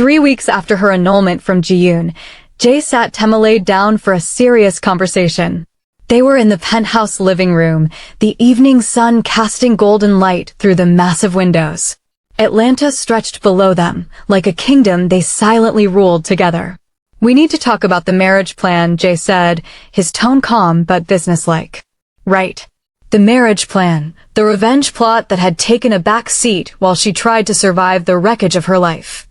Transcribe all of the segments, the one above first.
3 weeks after her annulment from Ji-yoon, Jae sat Temilade down for a serious conversation. They were in the penthouse living room, the evening sun casting golden light through the massive windows. Atlanta stretched below them, like a kingdom they silently ruled together. "We need to talk about the marriage plan," Jae said, his tone calm but businesslike. "Right. The marriage plan, the revenge plot that had taken a back seat while she tried to survive the wreckage of her life.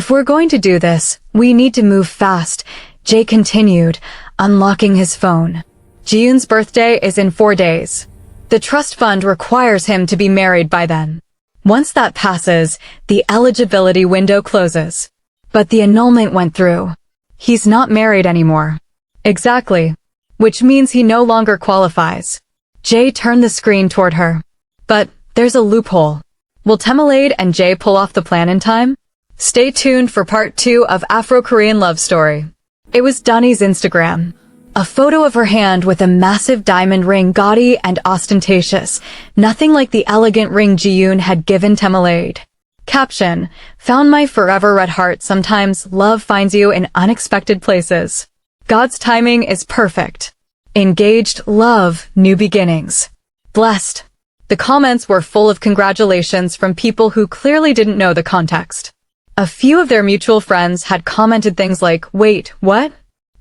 If we're going to do this, we need to move fast," Jae continued, unlocking his phone. "Ji-yoon's birthday is in 4 days. The trust fund requires him to be married by then. Once that passes, the eligibility window closes. But the annulment went through. He's not married anymore." "Exactly. Which means he no longer qualifies." Jae turned the screen toward her. "But there's a loophole. Will Temilade and Jae pull off the plan in time?" Stay tuned for part 2 of Afro-Korean love story. It was Dunni's Instagram. A photo of her hand with a massive diamond ring, gaudy and ostentatious, nothing like the elegant ring Ji-yoon had given Temilade. Caption: "Found my forever red heart. Sometimes love finds you in unexpected places. God's timing is perfect. Engaged, love, new beginnings. Blessed." The comments were full of congratulations from people who clearly didn't know the context. A few of their mutual friends had commented things like, "Wait, what?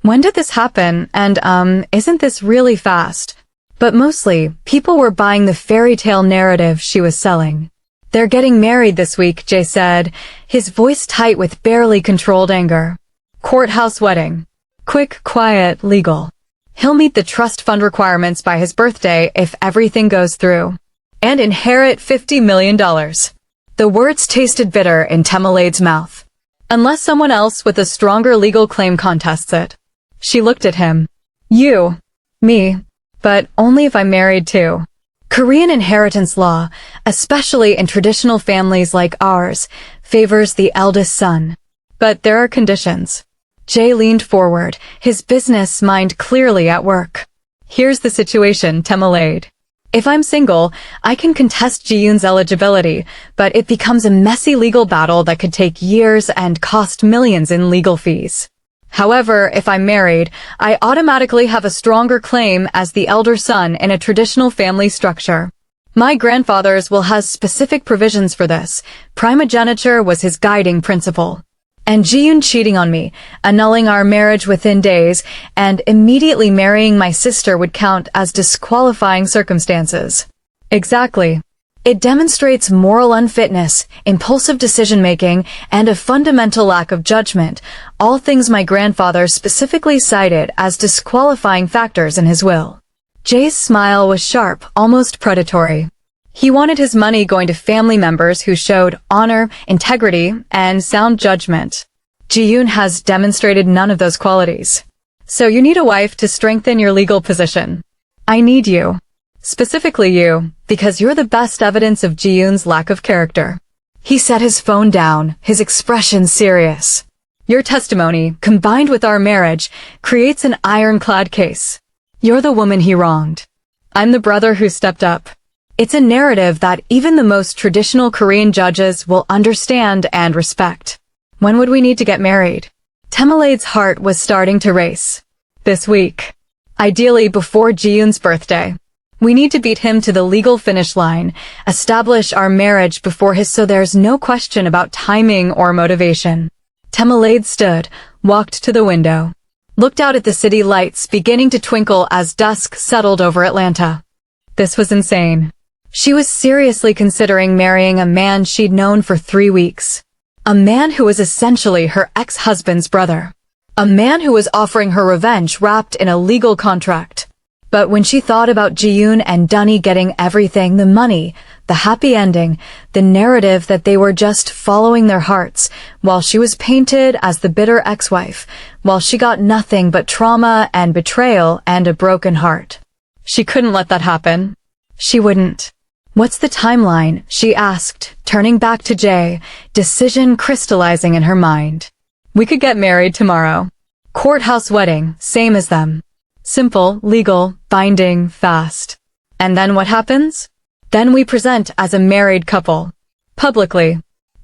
When did this happen? And, isn't this really fast?" But mostly, people were buying the fairy tale narrative she was selling. "They're getting married this week," Jae said, his voice tight with barely controlled anger. "Courthouse wedding. Quick, quiet, legal. He'll meet the trust fund requirements by his birthday if everything goes through. And inherit $50 million. The words tasted bitter in Temilade's mouth. "Unless someone else with a stronger legal claim contests it." She looked at him. "You. Me. But only if I'm married too." Korean inheritance law, especially in traditional families like ours, favors the eldest son. But there are conditions. Jae leaned forward, his business mind clearly at work. "Here's the situation, Temilade. If I'm single, I can contest Ji-yoon's eligibility, but it becomes a messy legal battle that could take years and cost millions in legal fees. However, if I'm married, I automatically have a stronger claim as the elder son in a traditional family structure. My grandfather's will has specific provisions for this. Primogeniture was his guiding principle. And Ji-yoon cheating on me, annulling our marriage within days, and immediately marrying my sister would count as disqualifying circumstances." Exactly. It demonstrates moral unfitness, impulsive decision-making, and a fundamental lack of judgment, all things my grandfather specifically cited as disqualifying factors in his will. Jae's smile was sharp, almost predatory. He wanted his money going to family members who showed honor, integrity, and sound judgment. Ji-yoon has demonstrated none of those qualities. So you need a wife to strengthen your legal position. I need you. Specifically you, because you're the best evidence of Ji-yoon's lack of character. He set his phone down, his expression serious. Your testimony, combined with our marriage, creates an ironclad case. You're the woman he wronged. I'm the brother who stepped up. It's a narrative that even the most traditional Korean judges will understand and respect. When would we need to get married? Temilade's heart was starting to race. This week. Ideally before Ji-yoon's birthday. We need to beat him to the legal finish line, establish our marriage before his so there's no question about timing or motivation. Temilade stood, walked to the window. Looked out at the city lights beginning to twinkle as dusk settled over Atlanta. This was insane. She was seriously considering marrying a man she'd known for 3 weeks. A man who was essentially her ex-husband's brother. A man who was offering her revenge wrapped in a legal contract. But when she thought about Ji-yoon and Dunni getting everything, the money, the happy ending, the narrative that they were just following their hearts, while she was painted as the bitter ex-wife, while she got nothing but trauma and betrayal and a broken heart. She couldn't let that happen. She wouldn't. "What's the timeline?" she asked, turning back to Jae, decision crystallizing in her mind. "We could get married tomorrow. Courthouse wedding, same as them. Simple, legal, binding, fast. And then what happens? Then we present as a married couple. Publicly.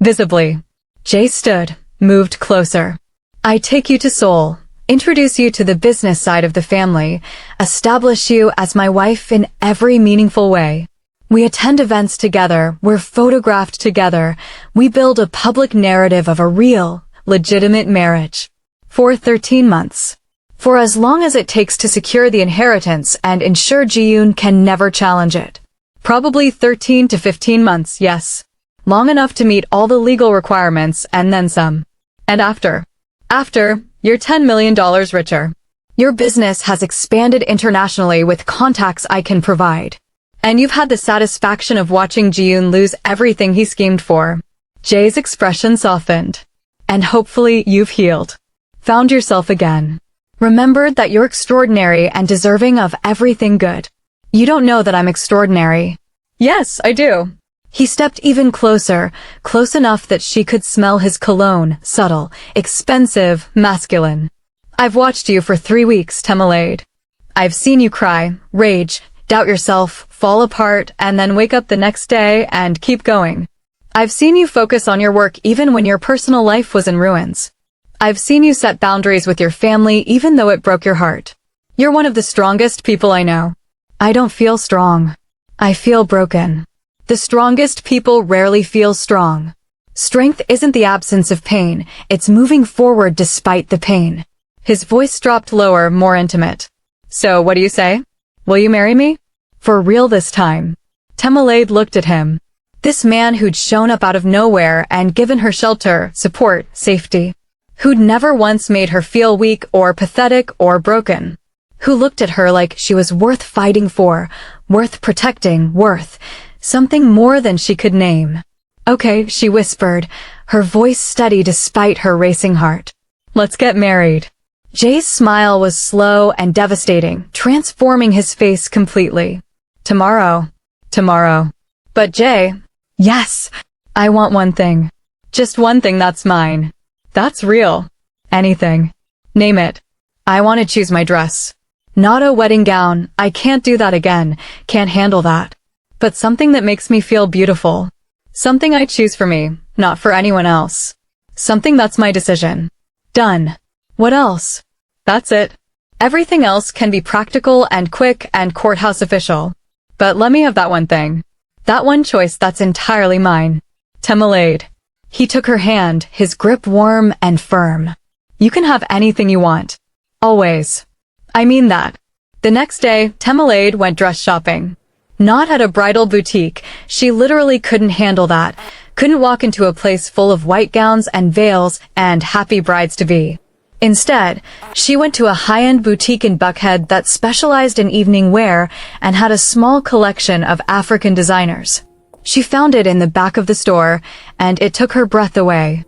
Visibly." Jae stood, moved closer. I take you to Seoul, introduce you to the business side of the family, establish you as my wife in every meaningful way. We attend events together, we're photographed together, we build a public narrative of a real, legitimate marriage. For 13 months. For as long as it takes to secure the inheritance and ensure Ji-yoon can never challenge it. Probably 13 to 15 months, yes. Long enough to meet all the legal requirements and then some. And after, you're $10 million richer. Your business has expanded internationally with contacts I can provide. And you've had the satisfaction of watching Ji-yoon lose everything he schemed for. Jae's expression softened. And hopefully you've healed. Found yourself again. Remembered that you're extraordinary and deserving of everything good. You don't know that I'm extraordinary. Yes, I do. He stepped even closer, close enough that she could smell his cologne, subtle, expensive, masculine. I've watched you for 3 weeks, Temilade. I've seen you cry, rage, doubt yourself, fall apart, and then wake up the next day and keep going. I've seen you focus on your work even when your personal life was in ruins. I've seen you set boundaries with your family even though it broke your heart. You're one of the strongest people I know. I don't feel strong. I feel broken. The strongest people rarely feel strong. Strength isn't the absence of pain, it's moving forward despite the pain. His voice dropped lower, more intimate. So, what do you say? Will you marry me? For real this time. Temilade looked at him. This man who'd shown up out of nowhere and given her shelter, support, safety. Who'd never once made her feel weak or pathetic or broken. Who looked at her like she was worth fighting for, worth protecting, worth something more than she could name. Okay, she whispered, her voice steady despite her racing heart. Let's get married. Jae's smile was slow and devastating, transforming his face completely. Tomorrow. But Jae, yes, I want one thing. Just one thing that's mine. That's real. Anything. Name it. I want to choose my dress. Not a wedding gown, I can't do that again, can't handle that. But something that makes me feel beautiful. Something I choose for me, not for anyone else. Something that's my decision. Done. What else? That's it. Everything else can be practical and quick and courthouse official. But let me have that one thing. That one choice that's entirely mine. Temilade. He took her hand, his grip warm and firm. You can have anything you want. Always. I mean that. The next day, Temilade went dress shopping. Not at a bridal boutique, she literally couldn't handle that. Couldn't walk into a place full of white gowns and veils and happy brides-to-be. Instead, she went to a high-end boutique in Buckhead that specialized in evening wear and had a small collection of African designers. She found it in the back of the store, and it took her breath away.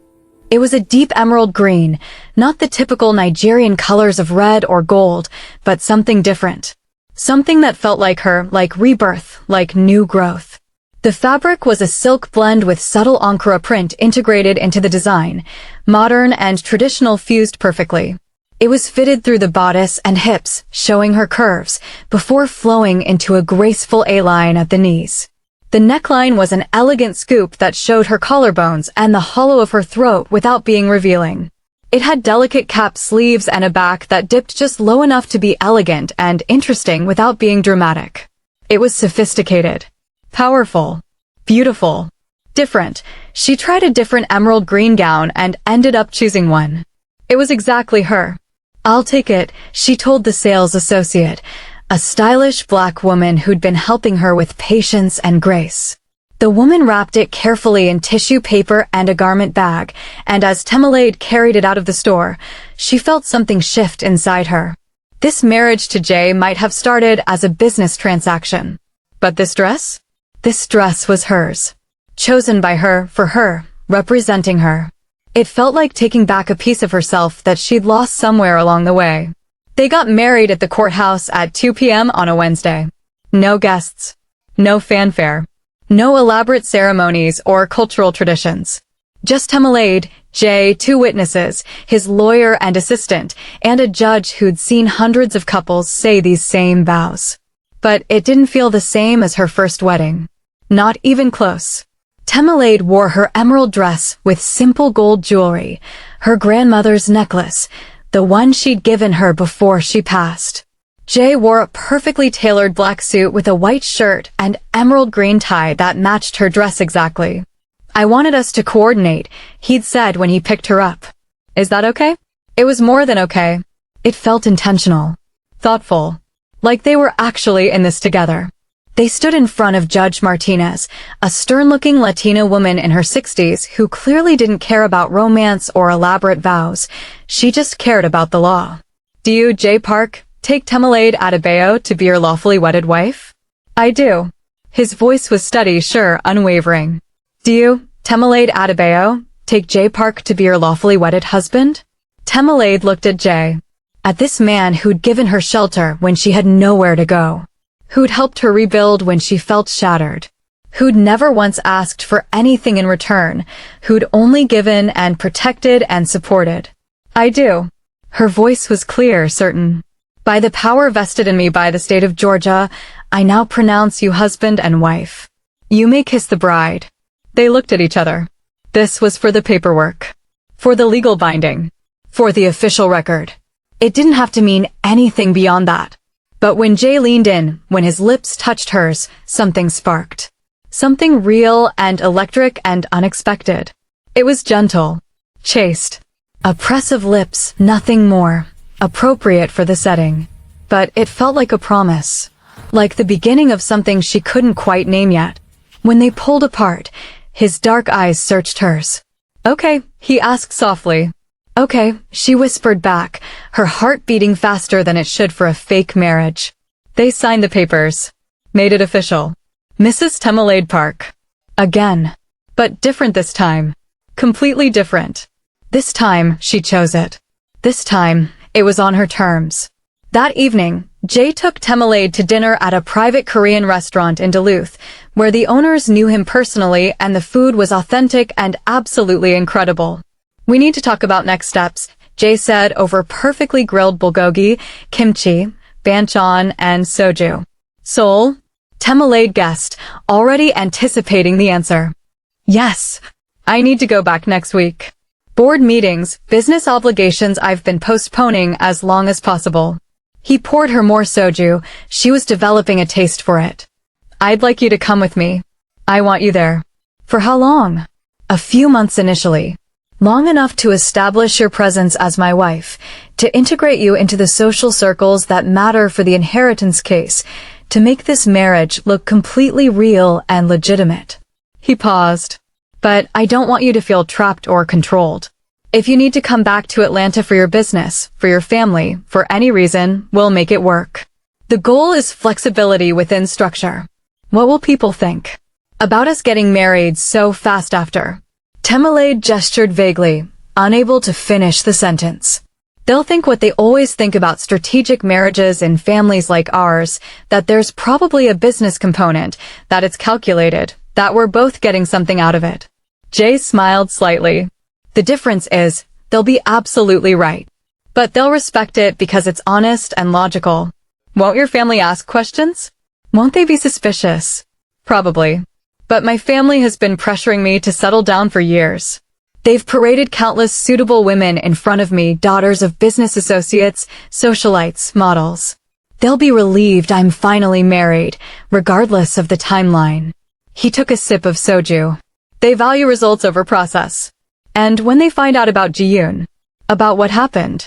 It was a deep emerald green, not the typical Nigerian colors of red or gold, but something different. Something that felt like her, like rebirth, like new growth. The fabric was a silk blend with subtle Ankara print integrated into the design, modern and traditional fused perfectly. It was fitted through the bodice and hips, showing her curves, before flowing into a graceful A-line at the knees. The neckline was an elegant scoop that showed her collarbones and the hollow of her throat without being revealing. It had delicate cap sleeves and a back that dipped just low enough to be elegant and interesting without being dramatic. It was sophisticated. Powerful. Beautiful. Different. She tried a different emerald green gown and ended up choosing one. It was exactly her. I'll take it, she told the sales associate, a stylish black woman who'd been helping her with patience and grace. The woman wrapped it carefully in tissue paper and a garment bag, and as Temilade carried it out of the store, she felt something shift inside her. This marriage to Jae might have started as a business transaction. But this dress? This dress was hers. Chosen by her, for her, representing her. It felt like taking back a piece of herself that she'd lost somewhere along the way. They got married at the courthouse at 2 p.m. on a Wednesday. No guests. No fanfare. No elaborate ceremonies or cultural traditions. Just Temilade, Jae, 2 witnesses, his lawyer and assistant, and a judge who'd seen hundreds of couples say these same vows. But it didn't feel the same as her first wedding. Not even close. Temilade wore her emerald dress with simple gold jewelry, her grandmother's necklace, the one she'd given her before she passed. Jae wore a perfectly tailored black suit with a white shirt and emerald green tie that matched her dress exactly. "I wanted us to coordinate," he'd said when he picked her up. "Is that okay?" It was more than okay. It felt intentional, thoughtful, like they were actually in this together. They stood in front of Judge Martinez, a stern-looking Latina woman in her 60s who clearly didn't care about romance or elaborate vows. She just cared about the law. "Do you, Jae Park, take Temilade Adebayo to be your lawfully wedded wife?" "I do." His voice was steady, sure, unwavering. "Do you, Temilade Adebayo, take Jae Park to be your lawfully wedded husband?" Temilade looked at Jae, at this man who'd given her shelter when she had nowhere to go, who'd helped her rebuild when she felt shattered, who'd never once asked for anything in return, who'd only given and protected and supported. "I do." Her voice was clear, certain. "By the power vested in me by the state of Georgia, I now pronounce you husband and wife. You may kiss the bride." They looked at each other. This was for the paperwork, for the legal binding, for the official record. It didn't have to mean anything beyond that. But when Jae leaned in, when his lips touched hers, something sparked. Something real and electric and unexpected. It was gentle, chaste. A press of lips, nothing more. Appropriate for the setting. But it felt like a promise. Like the beginning of something she couldn't quite name yet. When they pulled apart, his dark eyes searched hers. "Okay," he asked softly. "Okay," she whispered back, her heart beating faster than it should for a fake marriage. They signed the papers. Made it official. Mrs. Temilade Park. Again. But different this time. Completely different. This time, she chose it. This time, it was on her terms. That evening, Jae took Temilade to dinner at a private Korean restaurant in Duluth, where the owners knew him personally and the food was authentic and absolutely incredible. "We need to talk about next steps," Jae said over perfectly grilled bulgogi, kimchi, banchan, and soju. "Seoul?" Temilade guessed, already anticipating the answer. "Yes. I need to go back next week. Board meetings, business obligations I've been postponing as long as possible." He poured her more soju. She was developing a taste for it. "I'd like you to come with me. I want you there." "For how long?" "A few months initially. Long enough to establish your presence as my wife, to integrate you into the social circles that matter for the inheritance case, to make this marriage look completely real and legitimate." He paused. "But I don't want you to feel trapped or controlled. If you need to come back to Atlanta for your business, for your family, for any reason, we'll make it work. The goal is flexibility within structure. What will people think about us getting married so fast after?" Temilade gestured vaguely, unable to finish the sentence. "They'll think what they always think about strategic marriages in families like ours, that there's probably a business component, that it's calculated, that we're both getting something out of it." Jae smiled slightly. "The difference is, they'll be absolutely right. But they'll respect it because it's honest and logical. Won't your family ask questions? Won't they be suspicious? Probably. But my family has been pressuring me to settle down for years. They've paraded countless suitable women in front of me, daughters of business associates, socialites, models. They'll be relieved I'm finally married, regardless of the timeline." He took a sip of soju. "They value results over process. And when they find out about Ji-yoon, about what happened,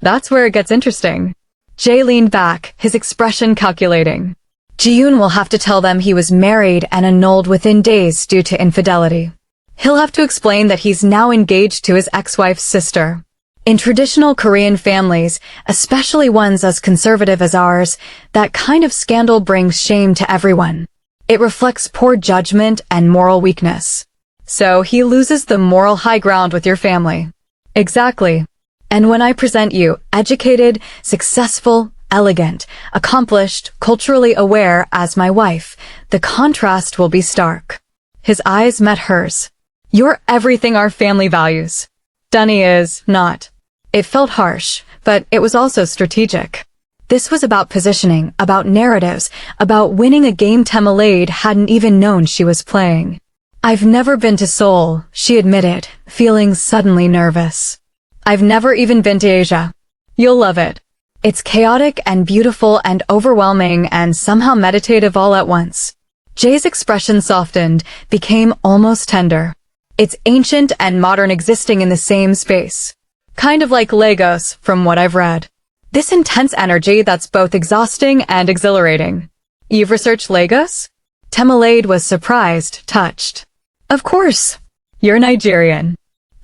that's where it gets interesting." Jae leaned back, his expression calculating. Ji-yoon will have to tell them he was married and annulled within days due to infidelity. He'll have to explain that he's now engaged to his ex-wife's sister. In traditional Korean families, especially ones as conservative as ours, that kind of scandal brings shame to everyone. It reflects poor judgment and moral weakness. So he loses the moral high ground with your family. Exactly. And when I present you, educated, successful, elegant, accomplished, culturally aware as my wife, the contrast will be stark. His eyes met hers. "You're everything our family values. Dunni is not." It felt harsh, but it was also strategic. This was about positioning, about narratives, about winning a game Temilade hadn't even known she was playing. I've never been to Seoul, she admitted, feeling suddenly nervous. I've never even been to Asia. You'll love it. It's chaotic and beautiful and overwhelming and somehow meditative all at once. Jae's expression softened, became almost tender. It's ancient and modern existing in the same space. Kind of like Lagos, from what I've read. This intense energy that's both exhausting and exhilarating. You've researched Lagos? Temilade was surprised, touched. Of course. You're Nigerian.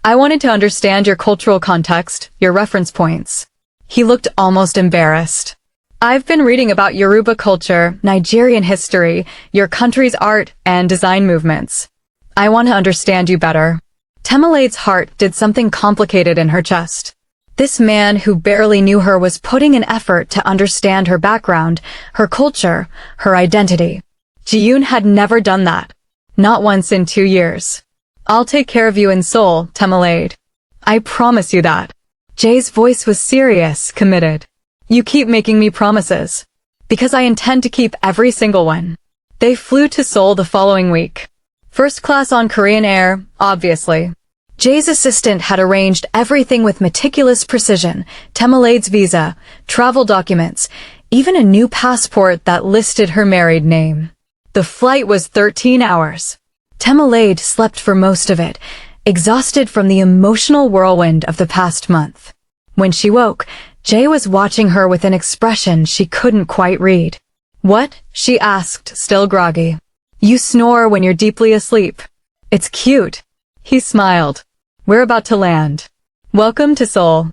I wanted to understand your cultural context, your reference points. He looked almost embarrassed. I've been reading about Yoruba culture, Nigerian history, your country's art and design movements. I want to understand you better. Temilade's heart did something complicated in her chest. This man who barely knew her was putting an effort to understand her background, her culture, her identity. Ji-yoon had never done that. Not once in 2 years. I'll take care of you in Seoul, Temilade. I promise you that. Jae's voice was serious, committed. You keep making me promises. Because I intend to keep every single one. They flew to Seoul the following week. First class on Korean Air, obviously. Jae's assistant had arranged everything with meticulous precision, Temilade's visa, travel documents, even a new passport that listed her married name. The flight was 13 hours. Temilade slept for most of it, exhausted from the emotional whirlwind of the past month. When she woke, Jae was watching her with an expression she couldn't quite read. What? She asked, still groggy. You snore when you're deeply asleep. It's cute. He smiled. We're about to land. Welcome to Seoul.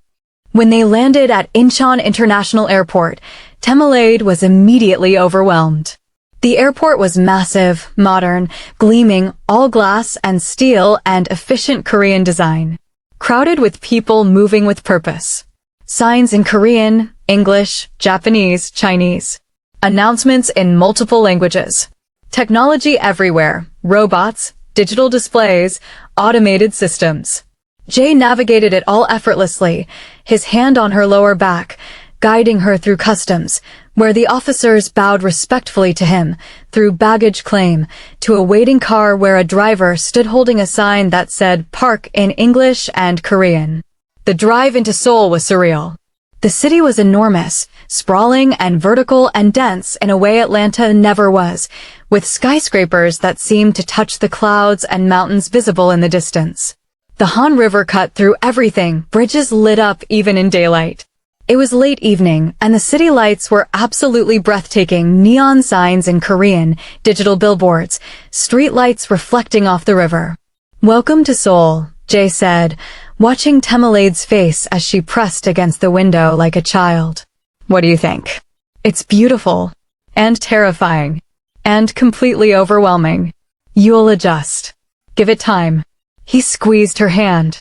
When they landed at Incheon International Airport, Temilade was immediately overwhelmed. The airport was massive, modern, gleaming, all glass and steel and efficient Korean design. Crowded with people moving with purpose. Signs in Korean, English, Japanese, Chinese. Announcements in multiple languages. Technology everywhere. Robots, digital displays, automated systems. Jae navigated it all effortlessly, his hand on her lower back, guiding her through customs, where the officers bowed respectfully to him, through baggage claim, to a waiting car where a driver stood holding a sign that said Park in English and Korean. The drive into Seoul was surreal. The city was enormous, sprawling and vertical and dense in a way Atlanta never was, with skyscrapers that seemed to touch the clouds and mountains visible in the distance. The Han River cut through everything, bridges lit up even in daylight. It was late evening, and the city lights were absolutely breathtaking, neon signs in Korean, digital billboards, street lights reflecting off the river. Welcome to Seoul, Jae said, watching Temilade's face as she pressed against the window like a child. What do you think? It's beautiful, and terrifying, and completely overwhelming. You'll adjust. Give it time. He squeezed her hand.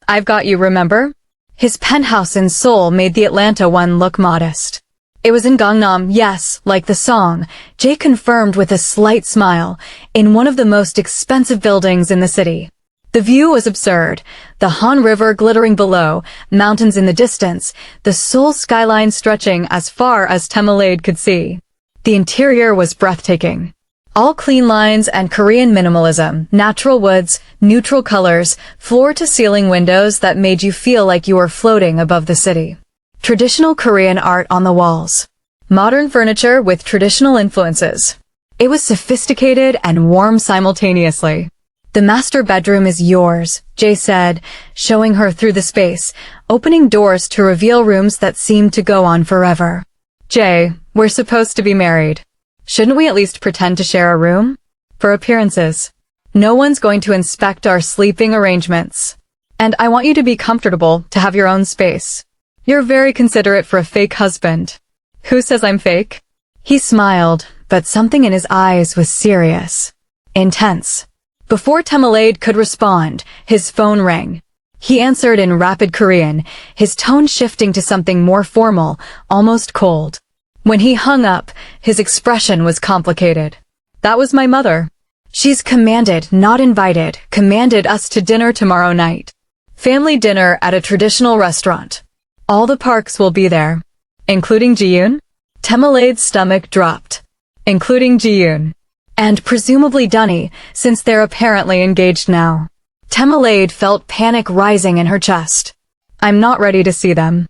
I've got you, remember? His penthouse in Seoul made the Atlanta one look modest. It was in Gangnam, yes, like the song, Jae confirmed with a slight smile, in one of the most expensive buildings in the city. The view was absurd, the Han River glittering below, mountains in the distance, the Seoul skyline stretching as far as Temilade could see. The interior was breathtaking. All clean lines and Korean minimalism, natural woods, neutral colors, floor-to-ceiling windows that made you feel like you were floating above the city. Traditional Korean art on the walls. Modern furniture with traditional influences. It was sophisticated and warm simultaneously. The master bedroom is yours, Jae said, showing her through the space, opening doors to reveal rooms that seemed to go on forever. Jae, we're supposed to be married. Shouldn't we at least pretend to share a room? For appearances. No one's going to inspect our sleeping arrangements. And I want you to be comfortable, to have your own space. You're very considerate for a fake husband. Who says I'm fake? He smiled, but something in his eyes was serious. Intense. Before Temilade could respond, his phone rang. He answered in rapid Korean, his tone shifting to something more formal, almost cold. When he hung up, his expression was complicated. That was my mother. She's commanded, not invited, commanded us to dinner tomorrow night. Family dinner at a traditional restaurant. All the Parks will be there. Including Ji-yoon? Temilade's stomach dropped. Including Ji-yoon. And presumably Dunni, since they're apparently engaged now. Temilade felt panic rising in her chest. I'm not ready to see them.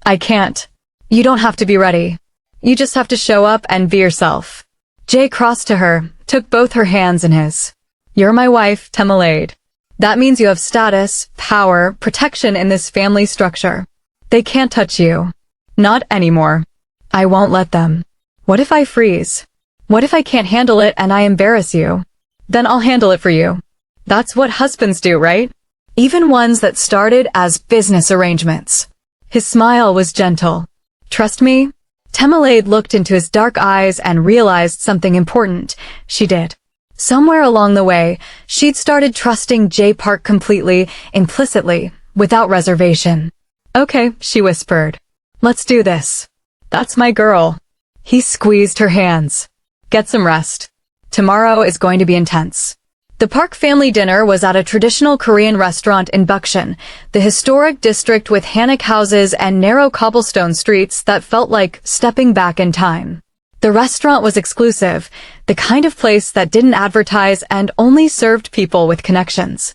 I can't. You don't have to be ready. You just have to show up and be yourself. Jae crossed to her, took both her hands in his. You're my wife, Temilade. That means you have status, power, protection in this family structure. They can't touch you. Not anymore. I won't let them. What if I freeze? What if I can't handle it and I embarrass you? Then I'll handle it for you. That's what husbands do, right? Even ones that started as business arrangements. His smile was gentle. Trust me? Temilade looked into his dark eyes and realized something important. She did. Somewhere along the way, she'd started trusting Jae Park completely, implicitly, without reservation. Okay, she whispered. Let's do this. That's my girl. He squeezed her hands. Get some rest. Tomorrow is going to be intense. The Park family dinner was at a traditional Korean restaurant in Bucheon, the historic district with hanok houses and narrow cobblestone streets that felt like stepping back in time. The restaurant was exclusive, the kind of place that didn't advertise and only served people with connections.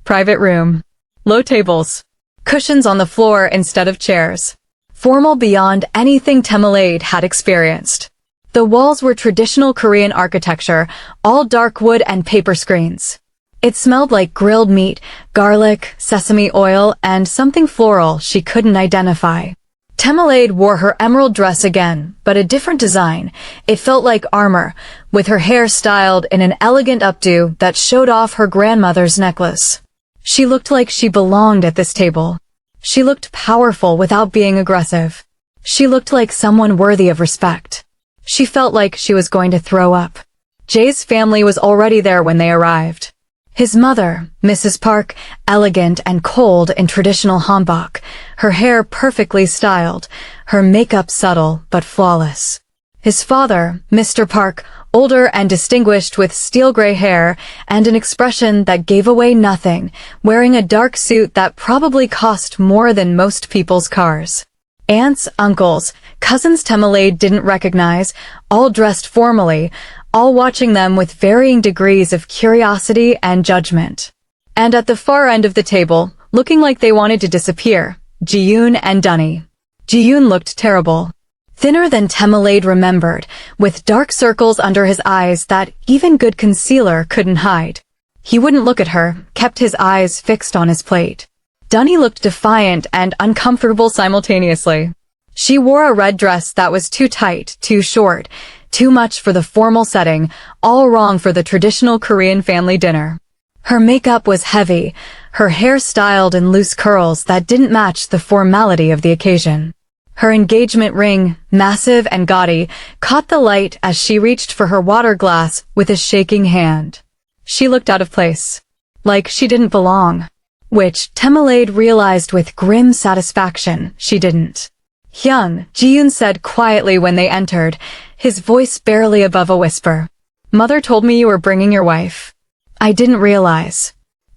Private room. Low tables. Cushions on the floor instead of chairs. Formal beyond anything Temilade had experienced. The walls were traditional Korean architecture, all dark wood and paper screens. It smelled like grilled meat, garlic, sesame oil, and something floral she couldn't identify. Temilade wore her emerald dress again, but a different design. It felt like armor, with her hair styled in an elegant updo that showed off her grandmother's necklace. She looked like she belonged at this table. She looked powerful without being aggressive. She looked like someone worthy of respect. She felt like she was going to throw up. Jae's family was already there when they arrived. His mother, Mrs. Park, elegant and cold in traditional hanbok, her hair perfectly styled, her makeup subtle but flawless. His father, Mr. Park, older and distinguished with steel gray hair and an expression that gave away nothing, wearing a dark suit that probably cost more than most people's cars. Aunts, uncles, cousins Temilade didn't recognize, all dressed formally, all watching them with varying degrees of curiosity and judgment. And at the far end of the table, looking like they wanted to disappear, Ji-yoon and Dunni. Ji-yoon looked terrible. Thinner than Temilade remembered, with dark circles under his eyes that even good concealer couldn't hide. He wouldn't look at her, kept his eyes fixed on his plate. Dunni looked defiant and uncomfortable simultaneously. She wore a red dress that was too tight, too short, too much for the formal setting, all wrong for the traditional Korean family dinner. Her makeup was heavy, her hair styled in loose curls that didn't match the formality of the occasion. Her engagement ring, massive and gaudy, caught the light as she reached for her water glass with a shaking hand. She looked out of place. Like she didn't belong. Which Temilade realized with grim satisfaction she didn't. Hyung, Ji-yoon said quietly when they entered, his voice barely above a whisper. Mother told me you were bringing your wife. I didn't realize.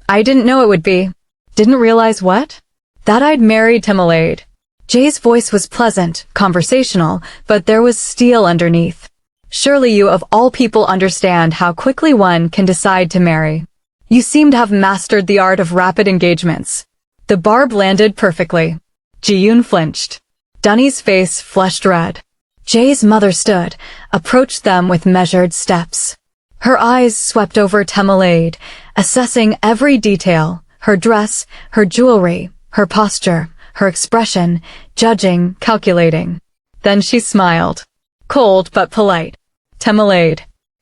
I didn't know it would be. Didn't realize what? That I'd married Temilade. Jae's voice was pleasant, conversational, but there was steel underneath. Surely you of all people understand how quickly one can decide to marry. You seem to have mastered the art of rapid engagements. The barb landed perfectly. Ji-yoon flinched. Dunni's face flushed red. Jae's mother stood, approached them with measured steps. Her eyes swept over Temilade, assessing every detail, her dress, her jewelry, her posture, her expression, judging, calculating. Then she smiled. Cold but polite. Temilade,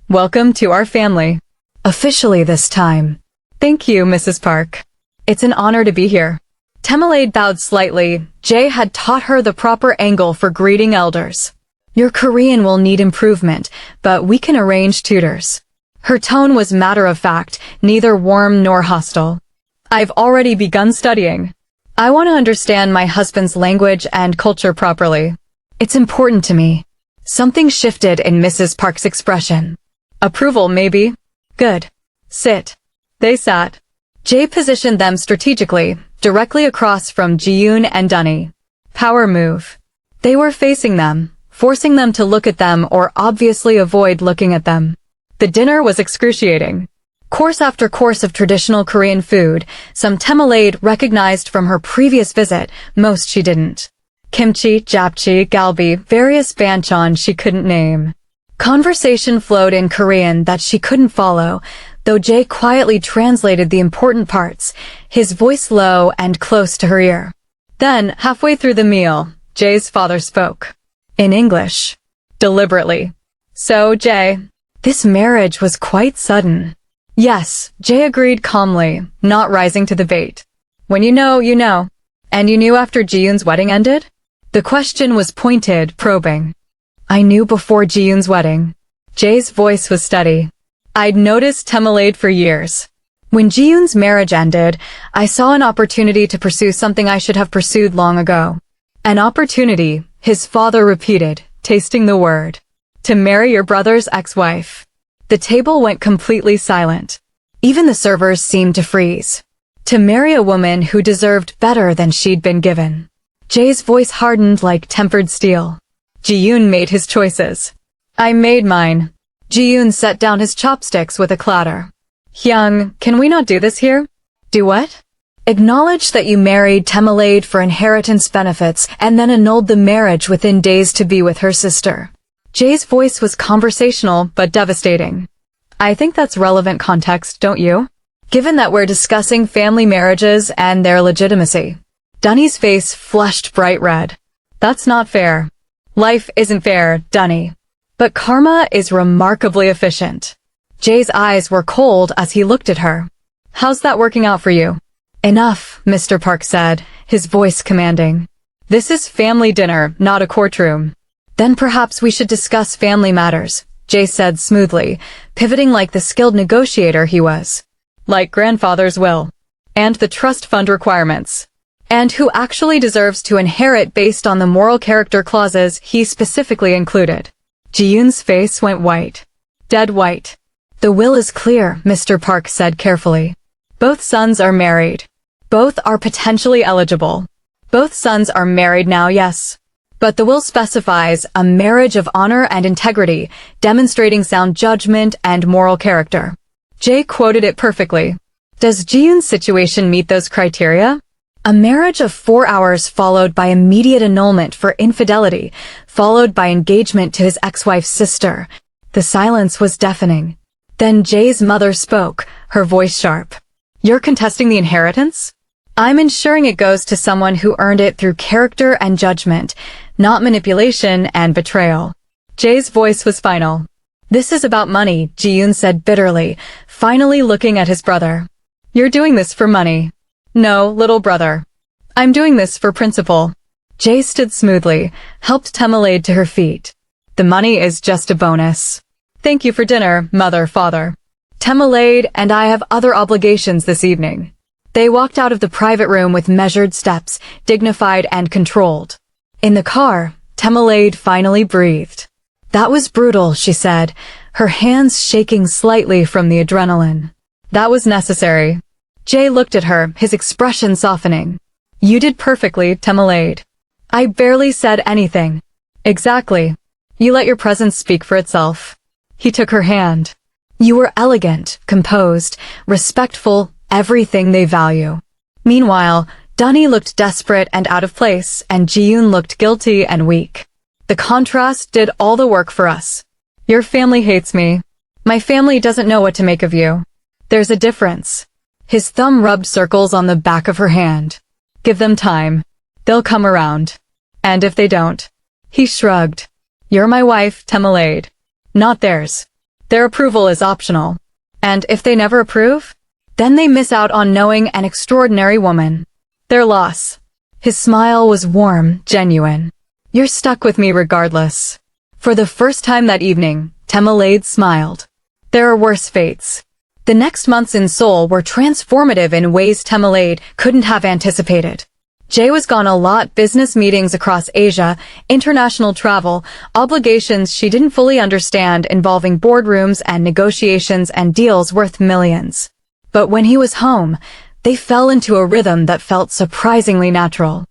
welcome to our family. Officially this time. Thank you, Mrs. Park. It's an honor to be here. Temilade bowed slightly. Jae had taught her the proper angle for greeting elders. Your Korean will need improvement, but we can arrange tutors. Her tone was matter-of-fact, neither warm nor hostile. I've already begun studying. I want to understand my husband's language and culture properly. It's important to me. Something shifted in Mrs. Park's expression. Approval, maybe? Good. Sit. They sat. Jae positioned them strategically, directly across from Ji-yoon and Dunni. Power move. They were facing them, forcing them to look at them or obviously avoid looking at them. The dinner was excruciating. Course after course of traditional Korean food, some Temilade recognized from her previous visit, most she didn't. Kimchi, japchae, galbi, various banchan she couldn't name. Conversation flowed in Korean that she couldn't follow, though Jae quietly translated the important parts, his voice low and close to her ear. Then, halfway through the meal, Jae's father spoke. In English. Deliberately. So, Jae, this marriage was quite sudden. Yes, Jae agreed calmly, not rising to the bait. When you know, you know. And you knew after Ji-yoon's wedding ended? The question was pointed, probing. I knew before Ji-yoon's wedding. Jae's voice was steady. I'd noticed Temilade for years. When Ji-yoon's marriage ended, I saw an opportunity to pursue something I should have pursued long ago. An opportunity, his father repeated, tasting the word. To marry your brother's ex-wife. The table went completely silent. Even the servers seemed to freeze. To marry a woman who deserved better than she'd been given. Jae's voice hardened like tempered steel. Ji-yoon made his choices. I made mine. Ji-yoon set down his chopsticks with a clatter. Hyung, can we not do this here? Do what? Acknowledge that you married Temilade for inheritance benefits and then annulled the marriage within days to be with her sister. Jae's voice was conversational but devastating. I think that's relevant context, don't you? Given that we're discussing family marriages and their legitimacy. Dunni's face flushed bright red. That's not fair. Life isn't fair, Dunni. But karma is remarkably efficient. Jae's eyes were cold as he looked at her. How's that working out for you? Enough, Mr. Park said, his voice commanding. This is family dinner, not a courtroom. Then perhaps we should discuss family matters, Jae said smoothly, pivoting like the skilled negotiator he was. Like grandfather's will. And the trust fund requirements. And who actually deserves to inherit based on the moral character clauses he specifically included. Ji-yoon's face went white. Dead white. The will is clear, Mr. Park said carefully. Both sons are married. Both are potentially eligible. Both sons are married now, yes. But the will specifies a marriage of honor and integrity, demonstrating sound judgment and moral character. Jae quoted it perfectly. Does Ji-yoon's situation meet those criteria? A marriage of 4 hours followed by immediate annulment for infidelity, followed by engagement to his ex-wife's sister. The silence was deafening. Then Jae's mother spoke, her voice sharp. You're contesting the inheritance? I'm ensuring it goes to someone who earned it through character and judgment, not manipulation and betrayal. Jae's voice was final. This is about money, Ji-yoon said bitterly, finally looking at his brother. You're doing this for money. No, little brother. I'm doing this for principle. Jae stood smoothly, helped Temilade to her feet. The money is just a bonus. Thank you for dinner, mother, father. Temilade and I have other obligations this evening. They walked out of the private room with measured steps, dignified and controlled. In the car, Temilade finally breathed. That was brutal, she said, her hands shaking slightly from the adrenaline. That was necessary. Jae looked at her, his expression softening. You did perfectly, Temilade. I barely said anything. Exactly. You let your presence speak for itself. He took her hand. You were elegant, composed, respectful, everything they value. Meanwhile, Dunni looked desperate and out of place, and Ji-yoon looked guilty and weak. The contrast did all the work for us. Your family hates me. My family doesn't know what to make of you. There's a difference. His thumb rubbed circles on the back of her hand. Give them time. They'll come around. And if they don't? He shrugged. You're my wife, Temilade. Not theirs. Their approval is optional. And if they never approve? Then they miss out on knowing an extraordinary woman. Their loss. His smile was warm, genuine. You're stuck with me regardless. For the first time that evening, Temilade smiled. There are worse fates. The next months in Seoul were transformative in ways Temilade couldn't have anticipated. Jae was gone a lot, business meetings across Asia, international travel, obligations she didn't fully understand involving boardrooms and negotiations and deals worth millions. But when he was home, they fell into a rhythm that felt surprisingly natural.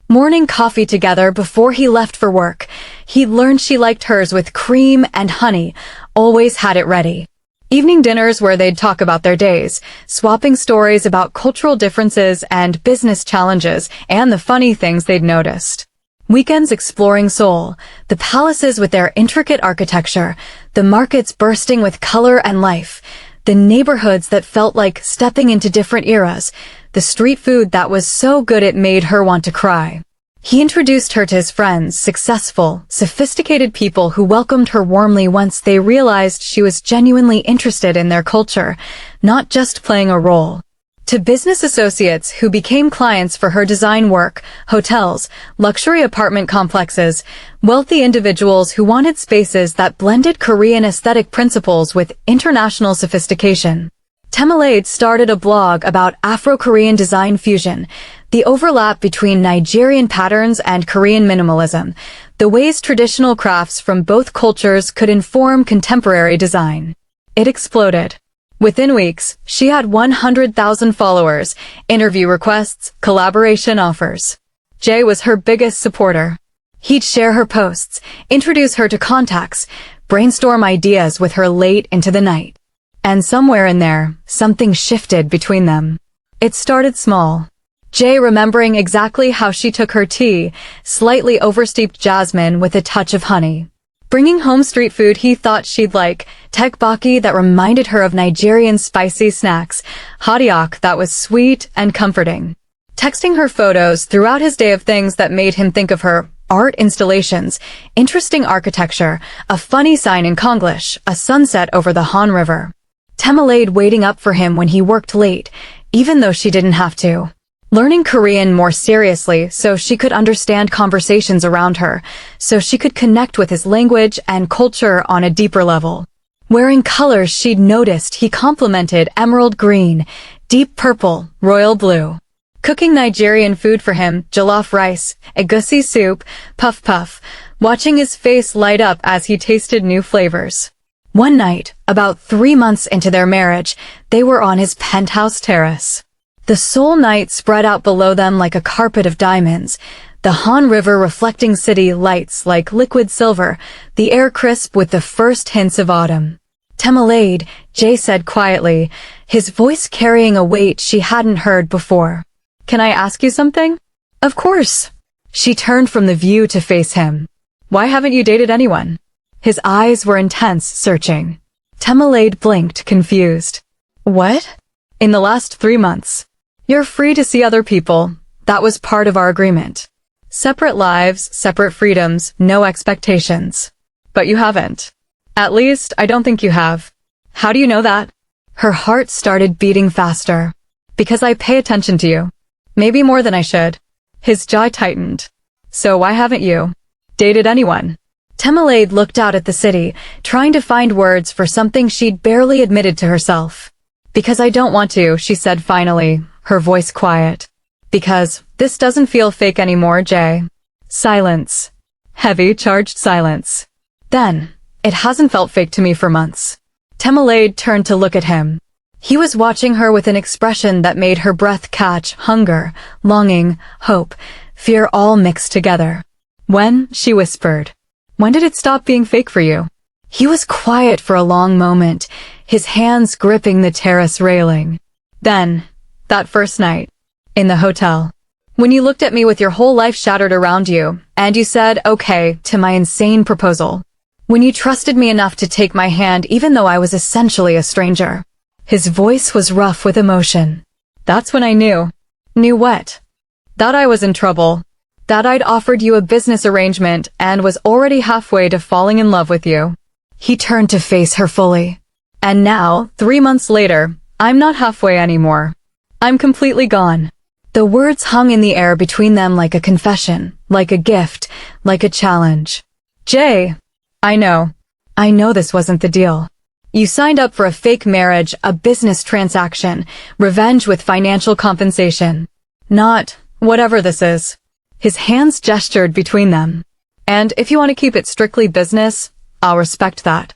Morning coffee together before he left for work. He'd learned she liked hers with cream and honey, always had it ready. Evening dinners where they'd talk about their days, swapping stories about cultural differences and business challenges and the funny things they'd noticed. Weekends exploring Seoul, the palaces with their intricate architecture, the markets bursting with color and life, the neighborhoods that felt like stepping into different eras, the street food that was so good it made her want to cry. He introduced her to his friends, successful, sophisticated people who welcomed her warmly once they realized she was genuinely interested in their culture, not just playing a role. To business associates who became clients for her design work, hotels, luxury apartment complexes, wealthy individuals who wanted spaces that blended Korean aesthetic principles with international sophistication. Temilade started a blog about Afro-Korean design fusion, the overlap between Nigerian patterns and Korean minimalism, the ways traditional crafts from both cultures could inform contemporary design. It exploded. Within weeks, she had 100,000 followers, interview requests, collaboration offers. Jae was her biggest supporter. He'd share her posts, introduce her to contacts, brainstorm ideas with her late into the night. And somewhere in there, something shifted between them. It started small. Jae remembering exactly how she took her tea, slightly oversteeped jasmine with a touch of honey. Bringing home street food he thought she'd like, tteokbokki that reminded her of Nigerian spicy snacks, hotteok that was sweet and comforting. Texting her photos throughout his day of things that made him think of her, art installations, interesting architecture, a funny sign in Konglish, a sunset over the Han River. Temilade waiting up for him when he worked late, even though she didn't have to. Learning Korean more seriously so she could understand conversations around her, so she could connect with his language and culture on a deeper level. Wearing colors she'd noticed he complemented emerald green, deep purple, royal blue. Cooking Nigerian food for him, jollof rice, egusi soup, puff puff, watching his face light up as he tasted new flavors. One night, about 3 months into their marriage, they were on his penthouse terrace. The Seoul night spread out below them like a carpet of diamonds, the Han River reflecting city lights like liquid silver, the air crisp with the first hints of autumn. Temilade, Jae said quietly, his voice carrying a weight she hadn't heard before. Can I ask you something? Of course. She turned from the view to face him. Why haven't you dated anyone? His eyes were intense, searching. Temilade blinked, confused. What? In the last 3 months. You're free to see other people. That was part of our agreement. Separate lives, separate freedoms, no expectations. But you haven't. At least, I don't think you have. How do you know that? Her heart started beating faster. Because I pay attention to you. Maybe more than I should. His jaw tightened. So why haven't you dated anyone? Temilade looked out at the city, trying to find words for something she'd barely admitted to herself. Because I don't want to, she said finally, her voice quiet. Because this doesn't feel fake anymore, Jae. Silence. Heavy, charged silence. Then, it hasn't felt fake to me for months. Temilade turned to look at him. He was watching her with an expression that made her breath catch, hunger, longing, hope, fear all mixed together. When, she whispered. When did it stop being fake for you? He was quiet for a long moment, his hands gripping the terrace railing. Then, that first night, in the hotel, when you looked at me with your whole life shattered around you, and you said, okay, to my insane proposal. When you trusted me enough to take my hand even though I was essentially a stranger. His voice was rough with emotion. That's when I knew. Knew what? That I was in trouble. That I'd offered you a business arrangement and was already halfway to falling in love with you. He turned to face her fully. And now, 3 months later, I'm not halfway anymore. I'm completely gone. The words hung in the air between them like a confession, like a gift, like a challenge. Jae, I know this wasn't the deal. You signed up for a fake marriage, a business transaction, revenge with financial compensation. Not whatever this is. His hands gestured between them. And if you want to keep it strictly business, I'll respect that.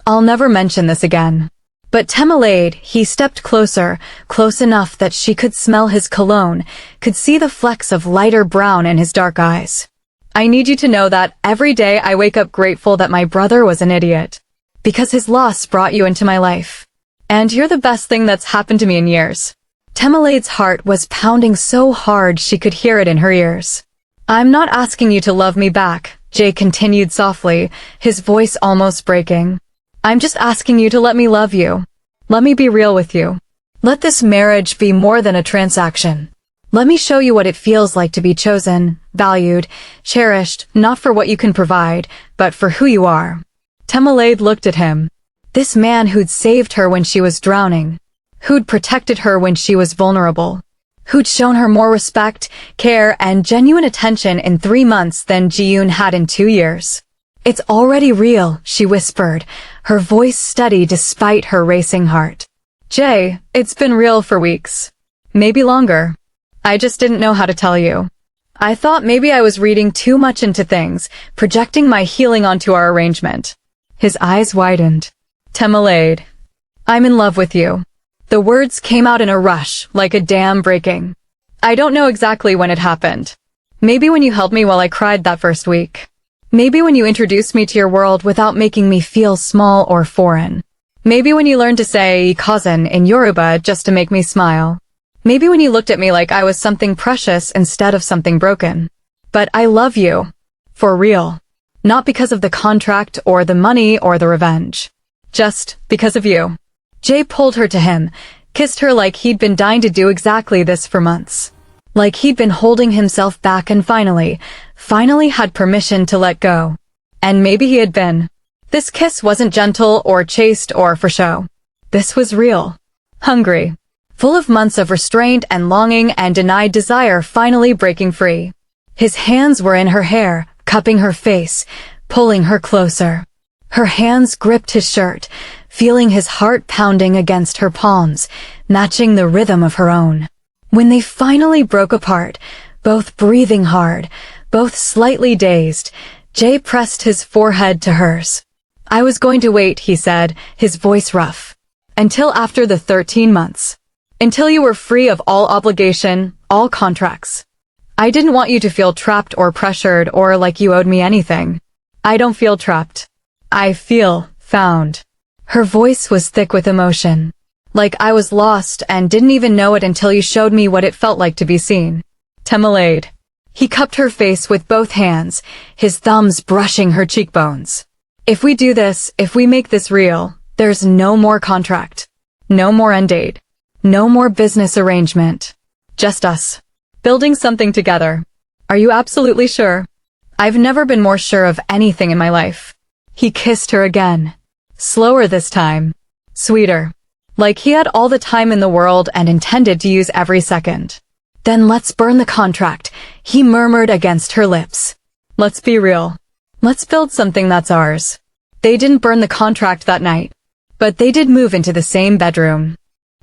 I'll never mention this again. But Temilade, he stepped closer, close enough that she could smell his cologne, could see the flecks of lighter brown in his dark eyes. I need you to know that every day I wake up grateful that my brother was an idiot. Because his loss brought you into my life. And you're the best thing that's happened to me in years. Temilade's heart was pounding so hard she could hear it in her ears. I'm not asking you to love me back, Jae continued softly, his voice almost breaking. I'm just asking you to let me love you. Let me be real with you. Let this marriage be more than a transaction. Let me show you what it feels like to be chosen, valued, cherished, not for what you can provide, but for who you are. Temilade looked at him. This man who'd saved her when she was drowning. Who'd protected her when she was vulnerable. Who'd shown her more respect, care, and genuine attention in 3 months than Ji-yoon had in 2 years. It's already real, she whispered, her voice steady despite her racing heart. Jae, it's been real for weeks. Maybe longer. I just didn't know how to tell you. I thought maybe I was reading too much into things, projecting my healing onto our arrangement. His eyes widened. Temilade. I'm in love with you. The words came out in a rush, like a dam breaking. I don't know exactly when it happened. Maybe when you held me while I cried that first week. Maybe when you introduced me to your world without making me feel small or foreign. Maybe when you learned to say cousin in Yoruba just to make me smile. Maybe when you looked at me like I was something precious instead of something broken. But I love you. For real. Not because of the contract or the money or the revenge. Just because of you. Jae pulled her to him, kissed her like he'd been dying to do exactly this for months. Like he'd been holding himself back and finally had permission to let go. And maybe he had been. This kiss wasn't gentle or chaste or for show. This was real. Hungry. Full of months of restraint and longing and denied desire finally breaking free. His hands were in her hair, cupping her face, pulling her closer. Her hands gripped his shirt, feeling his heart pounding against her palms, matching the rhythm of her own. When they finally broke apart, both breathing hard, both slightly dazed, Jae pressed his forehead to hers. I was going to wait, he said, his voice rough. Until after the 13 months. Until you were free of all obligation, all contracts. I didn't want you to feel trapped or pressured or like you owed me anything. I don't feel trapped. I feel found. Her voice was thick with emotion. Like I was lost and didn't even know it until you showed me what it felt like to be seen. Temilade. He cupped her face with both hands, his thumbs brushing her cheekbones. If we do this, if we make this real, there's no more contract. No more end date. No more business arrangement. Just us. Building something together. Are you absolutely sure? I've never been more sure of anything in my life. He kissed her again. Slower this time. Sweeter. Like he had all the time in the world and intended to use every second. Then let's burn the contract, he murmured against her lips. Let's be real. Let's build something that's ours. They didn't burn the contract that night. But they did move into the same bedroom.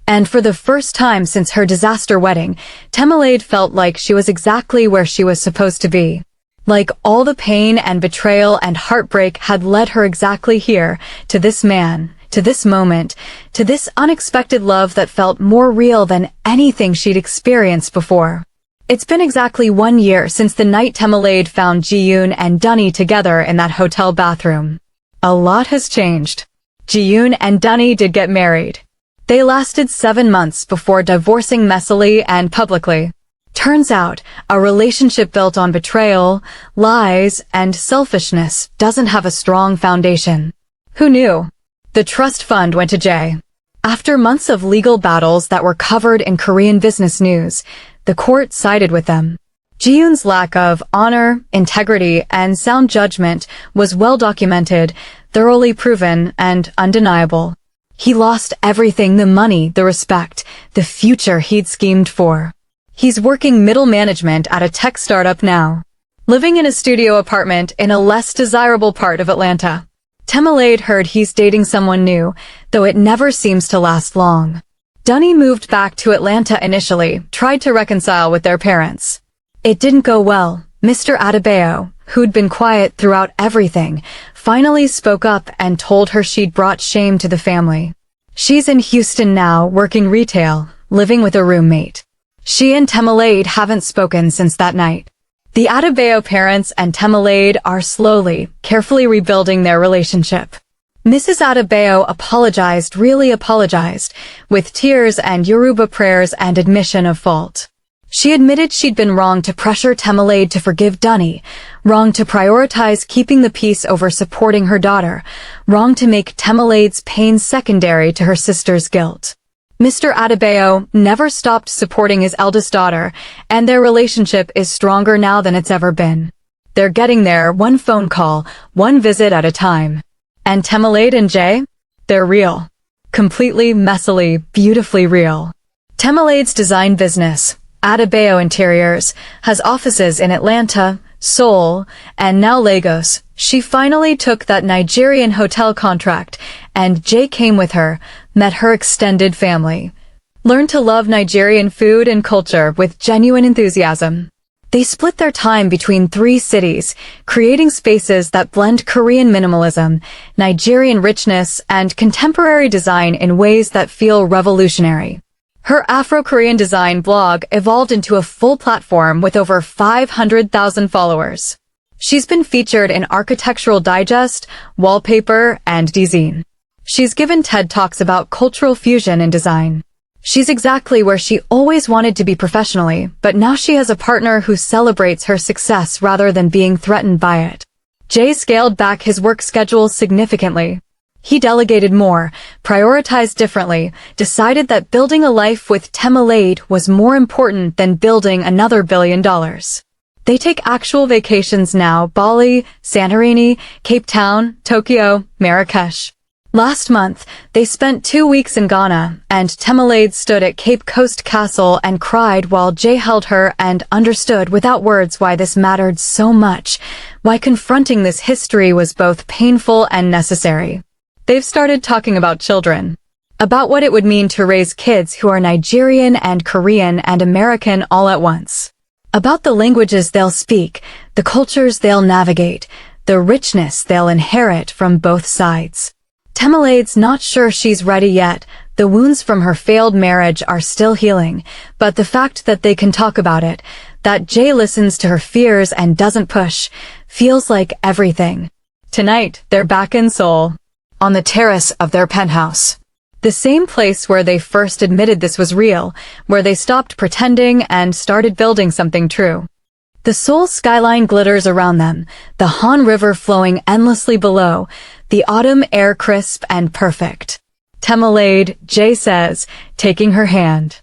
And for the first time since her disaster wedding, Temilade felt like she was exactly where she was supposed to be. Like all the pain and betrayal and heartbreak had led her exactly here, to this man, to this moment, to this unexpected love that felt more real than anything she'd experienced before. It's been exactly 1 year since the night Temilade found Ji-yoon and Dunni together in that hotel bathroom. A lot has changed. Ji-yoon and Dunni did get married. They lasted 7 months before divorcing messily and publicly. Turns out, a relationship built on betrayal, lies, and selfishness doesn't have a strong foundation. Who knew? The trust fund went to Jae. After months of legal battles that were covered in Korean business news, the court sided with them. Ji-yoon's lack of honor, integrity, and sound judgment was well documented, thoroughly proven, and undeniable. He lost everything: the money, the respect, the future he'd schemed for. He's working middle management at a tech startup now. Living in a studio apartment in a less desirable part of Atlanta. Temilade heard he's dating someone new, though it never seems to last long. Dunni moved back to Atlanta initially, tried to reconcile with their parents. It didn't go well. Mr. Adebayo, who'd been quiet throughout everything, finally spoke up and told her she'd brought shame to the family. She's in Houston now, working retail, living with a roommate. She and Temilade haven't spoken since that night. The Adebayo parents and Temilade are slowly, carefully rebuilding their relationship. Mrs. Adebayo apologized, really apologized, with tears and Yoruba prayers and admission of fault. She admitted she'd been wrong to pressure Temilade to forgive Dunni, wrong to prioritize keeping the peace over supporting her daughter, wrong to make Temilade's pain secondary to her sister's guilt. Mr. Adebayo never stopped supporting his eldest daughter, and their relationship is stronger now than it's ever been. They're getting there, one phone call, one visit at a time. And Temilade and Jae? They're real. Completely, messily, beautifully real. Temilade's design business, Adebayo Interiors, has offices in Atlanta, Seoul, and now Lagos. She finally took that Nigerian hotel contract, and Jae came with her, met her extended family. Learned to love Nigerian food and culture with genuine enthusiasm. They split their time between 3 cities, creating spaces that blend Korean minimalism, Nigerian richness, and contemporary design in ways that feel revolutionary. Her Afro-Korean design blog evolved into a full platform with over 500,000 followers. She's been featured in Architectural Digest, Wallpaper, and Design. She's given TED Talks about cultural fusion in design. She's exactly where she always wanted to be professionally, but now she has a partner who celebrates her success rather than being threatened by it. Jae scaled back his work schedule significantly. He delegated more, prioritized differently, decided that building a life with Temilade was more important than building another $1 billion. They take actual vacations now: Bali, Santorini, Cape Town, Tokyo, Marrakesh. Last month, they spent 2 weeks in Ghana, and Temilade stood at Cape Coast Castle and cried while Jae held her and understood without words why this mattered so much, why confronting this history was both painful and necessary. They've started talking about children, about what it would mean to raise kids who are Nigerian and Korean and American all at once, about the languages they'll speak, the cultures they'll navigate, the richness they'll inherit from both sides. Temilade's not sure she's ready yet. The wounds from her failed marriage are still healing, but the fact that they can talk about it, that Jae listens to her fears and doesn't push, feels like everything. Tonight, they're back in Seoul, on the terrace of their penthouse. The same place where they first admitted this was real, where they stopped pretending and started building something true. The Seoul skyline glitters around them, the Han River flowing endlessly below, the autumn air crisp and perfect. Temilade, Jae says, taking her hand.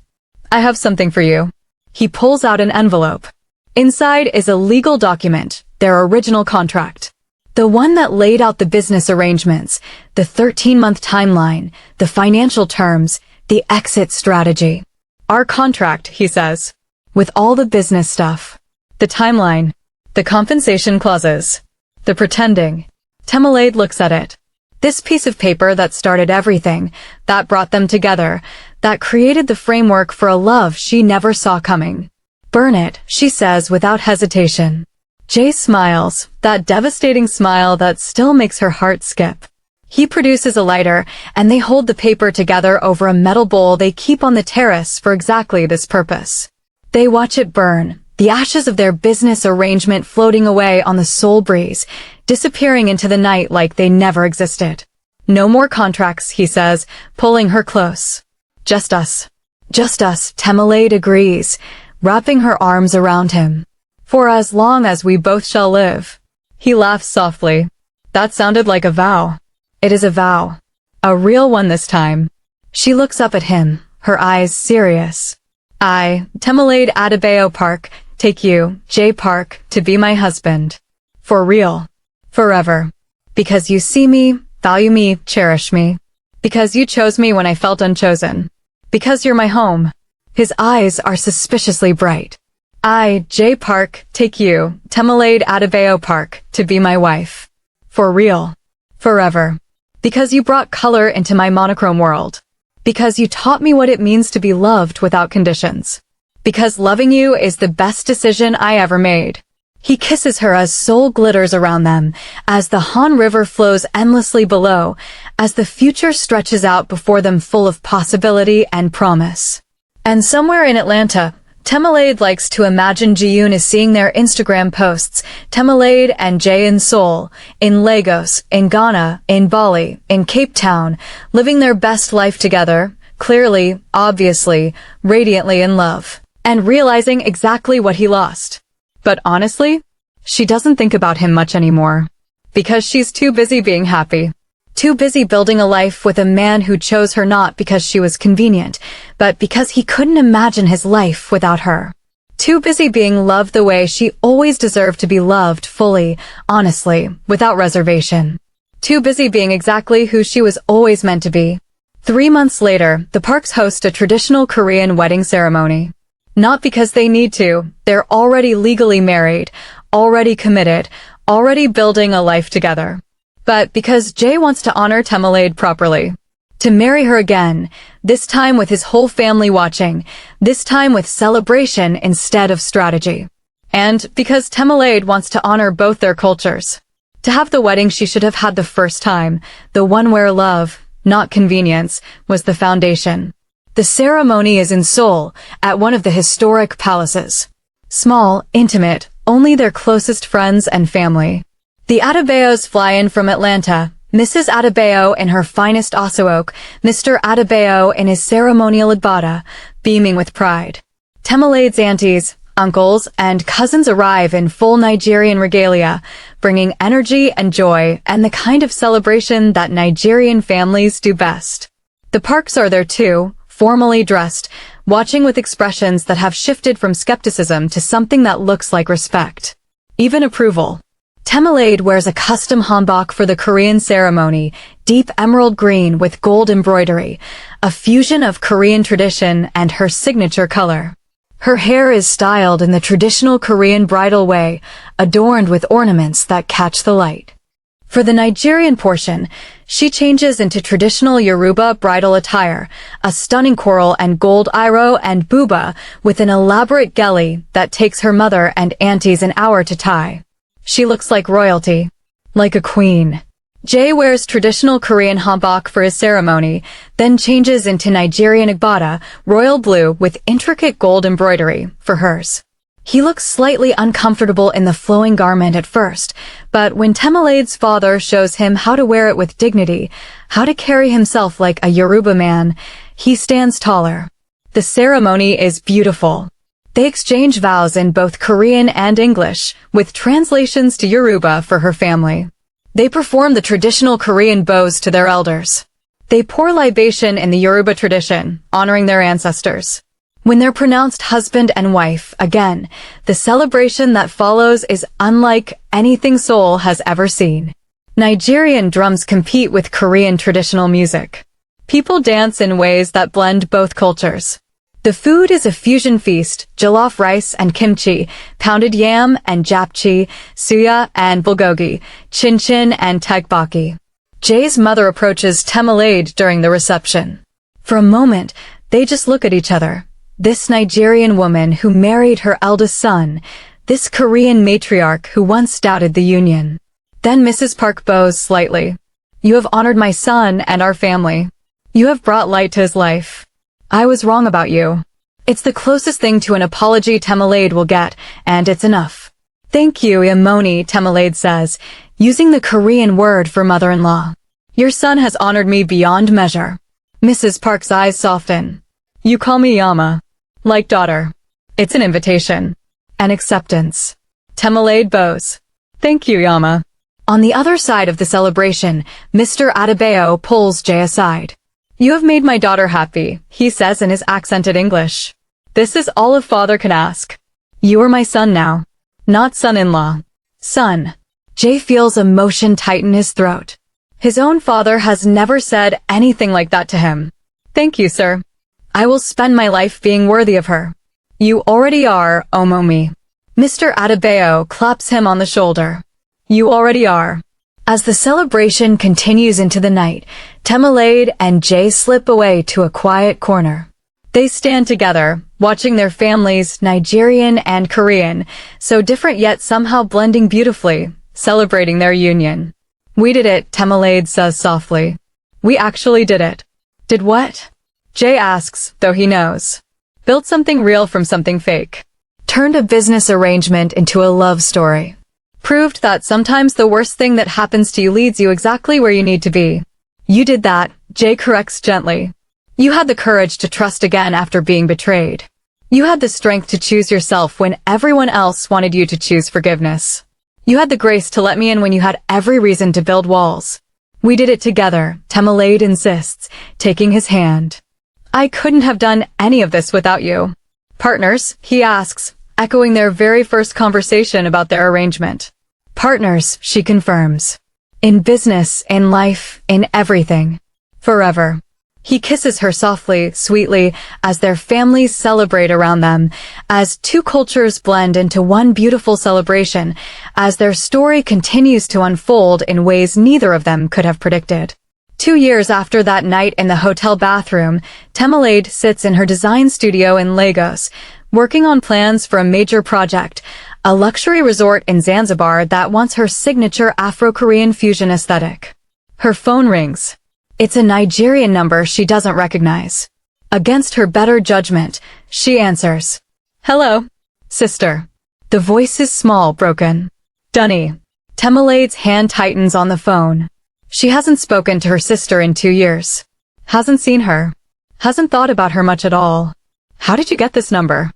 I have something for you. He pulls out an envelope. Inside is a legal document, their original contract. The one that laid out the business arrangements, the 13-month timeline, the financial terms, the exit strategy. Our contract, he says, with all the business stuff. The timeline, the compensation clauses, the pretending. Temilade looks at it. This piece of paper that started everything, that brought them together, that created the framework for a love she never saw coming. Burn it, she says without hesitation. Jae smiles, that devastating smile that still makes her heart skip. He produces a lighter, and they hold the paper together over a metal bowl they keep on the terrace for exactly this purpose. They watch it burn, the ashes of their business arrangement floating away on the Seoul breeze, disappearing into the night like they never existed. No more contracts, he says, pulling her close. Just us. Just us, Temilade agrees, wrapping her arms around him. For as long as we both shall live. He laughs softly. That sounded like a vow. It is a vow. A real one this time. She looks up at him, her eyes serious. I, Temilade Adebayo Park, take you, Jae Park, to be my husband. For real. Forever. Because you see me, value me, cherish me. Because you chose me when I felt unchosen. Because you're my home. His eyes are suspiciously bright. I, Jae Park, take you, Temilade Adebayo Park, to be my wife. For real. Forever. Because you brought color into my monochrome world. Because you taught me what it means to be loved without conditions. Because loving you is the best decision I ever made. He kisses her as Seoul glitters around them, as the Han River flows endlessly below, as the future stretches out before them full of possibility and promise. And somewhere in Atlanta, Temilade likes to imagine Ji-yoon is seeing their Instagram posts, Temilade and Jae in Seoul, in Lagos, in Ghana, in Bali, in Cape Town, living their best life together, clearly, obviously, radiantly in love, and realizing exactly what he lost. But honestly, she doesn't think about him much anymore. Because she's too busy being happy. Too busy building a life with a man who chose her not because she was convenient, but because he couldn't imagine his life without her. Too busy being loved the way she always deserved to be loved, fully, honestly, without reservation. Too busy being exactly who she was always meant to be. 3 months later, the Parks host a traditional Korean wedding ceremony. Not because they need to, they're already legally married, already committed, already building a life together. But because Jae wants to honor Temilade properly. To marry her again, this time with his whole family watching, this time with celebration instead of strategy. And because Temilade wants to honor both their cultures. To have the wedding she should have had the first time, the one where love, not convenience, was the foundation. The ceremony is in Seoul, at one of the historic palaces. Small, intimate, only their closest friends and family. The Adebayos fly in from Atlanta, Mrs. Adebayo in her finest Oseoke, Mr. Adebayo in his ceremonial Agbada, beaming with pride. Temilade's aunties, uncles, and cousins arrive in full Nigerian regalia, bringing energy and joy and the kind of celebration that Nigerian families do best. The Parks are there too, formally dressed, watching with expressions that have shifted from skepticism to something that looks like respect. Even approval. Temilade wears a custom hanbok for the Korean ceremony, deep emerald green with gold embroidery, a fusion of Korean tradition and her signature color. Her hair is styled in the traditional Korean bridal way, adorned with ornaments that catch the light. For the Nigerian portion, she changes into traditional Yoruba bridal attire, a stunning coral and gold iro and buba with an elaborate geli that takes her mother and aunties an hour to tie. She looks like royalty. Like a queen. Jae wears traditional Korean hanbok for his ceremony, then changes into Nigerian agbada, royal blue with intricate gold embroidery, for hers. He looks slightly uncomfortable in the flowing garment at first, but when Temilade's father shows him how to wear it with dignity, how to carry himself like a Yoruba man, he stands taller. The ceremony is beautiful. They exchange vows in both Korean and English, with translations to Yoruba for her family. They perform the traditional Korean bows to their elders. They pour libation in the Yoruba tradition, honoring their ancestors. When they're pronounced husband and wife, again, the celebration that follows is unlike anything Seoul has ever seen. Nigerian drums compete with Korean traditional music. People dance in ways that blend both cultures. The food is a fusion feast, jollof rice and kimchi, pounded yam and japchae, suya and bulgogi, chin-chin and tteokbokki. Jae's mother approaches Temilade during the reception. For a moment, they just look at each other. This Nigerian woman who married her eldest son, this Korean matriarch who once doubted the union. Then Mrs. Park bows slightly. You have honored my son and our family. You have brought light to his life. I was wrong about you. It's the closest thing to an apology Temilade will get, and it's enough. Thank you, Imoni, Temilade says, using the Korean word for mother-in-law. Your son has honored me beyond measure. Mrs. Park's eyes soften. You call me Yama. Like daughter. It's an invitation. An acceptance. Temilade bows. Thank you, Yama. On the other side of the celebration, Mr. Adebayo pulls Jae aside. You have made my daughter happy, he says in his accented English. This is all a father can ask. You are my son now. Not son-in-law. Son. Jae feels emotion tighten his throat. His own father has never said anything like that to him. Thank you, sir. I will spend my life being worthy of her. You already are, Omomi. Mr. Adebayo claps him on the shoulder. You already are. As the celebration continues into the night, Temilade and Jae slip away to a quiet corner. They stand together, watching their families, Nigerian and Korean, so different yet somehow blending beautifully, celebrating their union. We did it, Temilade says softly. We actually did it. Did what? Jae asks, though he knows. Built something real from something fake. Turned a business arrangement into a love story. Proved that sometimes the worst thing that happens to you leads you exactly where you need to be. You did that, Jae corrects gently. You had the courage to trust again after being betrayed. You had the strength to choose yourself when everyone else wanted you to choose forgiveness. You had the grace to let me in when you had every reason to build walls. We did it together, Temilade insists, taking his hand. I couldn't have done any of this without you. Partners, he asks, echoing their very first conversation about their arrangement. Partners, she confirms. In business, in life, in everything. Forever. He kisses her softly, sweetly, as their families celebrate around them, as two cultures blend into one beautiful celebration, as their story continues to unfold in ways neither of them could have predicted. 2 years after that night in the hotel bathroom, Temilade sits in her design studio in Lagos, working on plans for a major project, a luxury resort in Zanzibar that wants her signature Afro-Korean fusion aesthetic. Her phone rings. It's a Nigerian number she doesn't recognize. Against her better judgment, she answers. Hello, sister. The voice is small, broken. Dunni. Temilade's hand tightens on the phone. She hasn't spoken to her sister in 2 years. Hasn't seen her. Hasn't thought about her much at all. How did you get this number?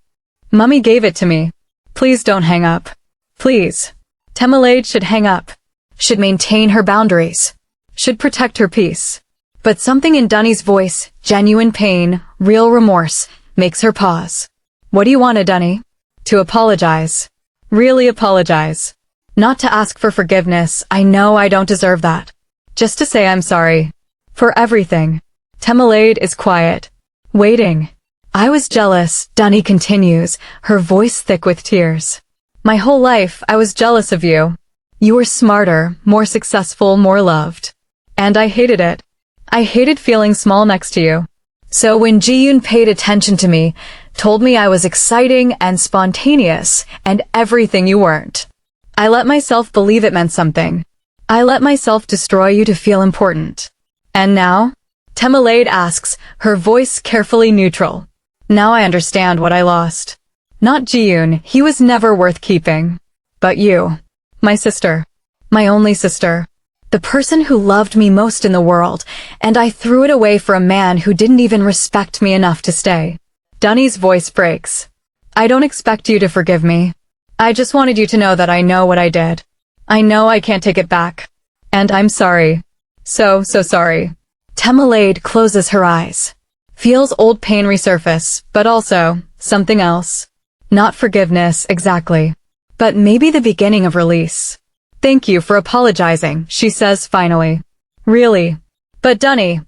Mummy gave it to me. Please don't hang up. Please. Temilade should hang up. Should maintain her boundaries. Should protect her peace. But something in Dunni's voice, genuine pain, real remorse, makes her pause. What do you want, Dunni? To apologize. Really apologize. Not to ask for forgiveness, I know I don't deserve that. Just to say I'm sorry. For everything. Temilade is quiet. Waiting. I was jealous, Dunni continues, her voice thick with tears. My whole life, I was jealous of you. You were smarter, more successful, more loved. And I hated it. I hated feeling small next to you. So when Ji-yoon paid attention to me, told me I was exciting and spontaneous, and everything you weren't. I let myself believe it meant something. I let myself destroy you to feel important. And now? Temilade asks, her voice carefully neutral. Now I understand what I lost. Not Ji-yoon, he was never worth keeping. But you. My sister. My only sister. The person who loved me most in the world, and I threw it away for a man who didn't even respect me enough to stay. Dunni's voice breaks. I don't expect you to forgive me. I just wanted you to know that I know what I did. I know I can't take it back. And I'm sorry. So sorry. Temilade closes her eyes. Feels old pain resurface, but also something else. Not forgiveness, exactly. But maybe the beginning of release. Thank you for apologizing, she says finally. Really. But Dunni,